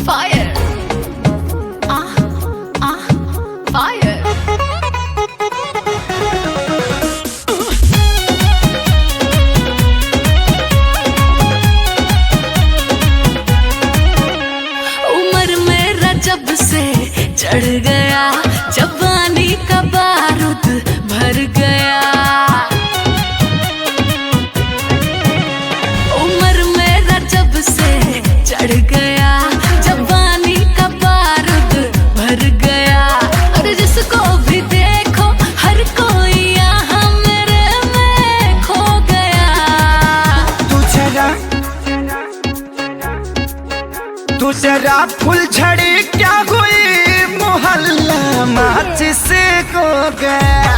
Fire. Fire. उम्र मेरा जब से चढ़ गया, जवानी का बारूद भर गया। उम्र मेरा जब से चढ़ गया, जवानी का बारूद भर गया। और जिसको भी देखो हर कोई यहाँ मेरे में खो गया। तू जरा फुलझड़ी क्या हुई, मोहल्ला माचिस को गया।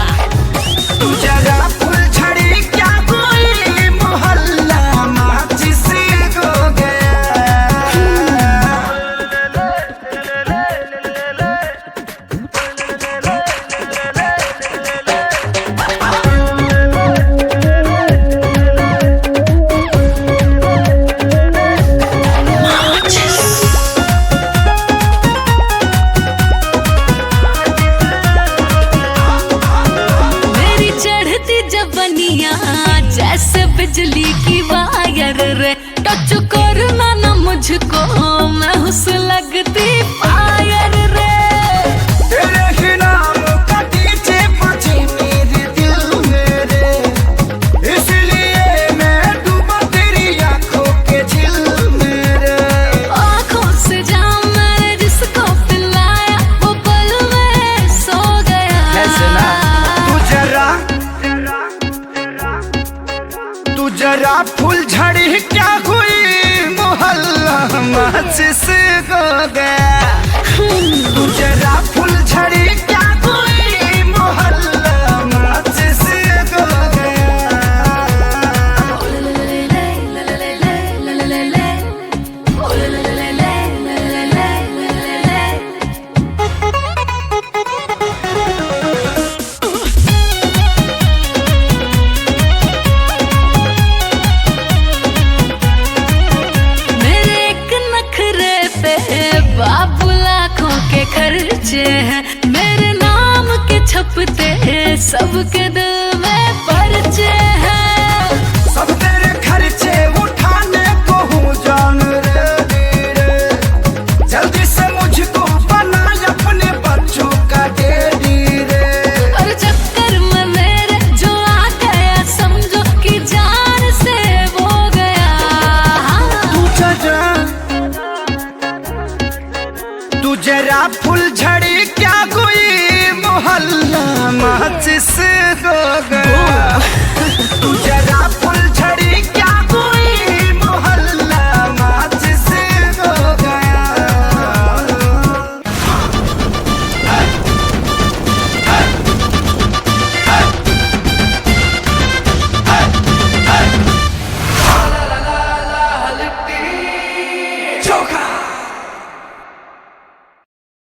तू जरा फुलझड़ी क्या हुई, मोहल्ला माचिस को गया। जवनिया जैसे बिजली की वायर रे, टच करना ना मुझको, मैं हुस लगती फायर रे। तेरे ही नाम का डीजे बजे मेरे दिल में रे, इसलिए मैं डूबा तेरी आंखों के झिल में रे। आंखों से जाम मैंने जिसको पिलाया, वो पल में सो गया। तू जरा फुलझड़ी क्या हुई, मोहल्ला माचिस को गया। तू जरा फुलझड़ी क्या हुई, मोहल्ला माचिस को गया। बाबू लाखों के खर्चे हैं, मेरे नाम के छपते हैं, सबके दिल में पर्चे हैं। सब तेरे खर्चे उठाने को हूँ जान रे रे, जल्दी से मुझको बना अपने बच्चों का डैडी रे। और चक्कर में मेरे जो आ गया, समझो कि जान से वो गया। तू जरा फुल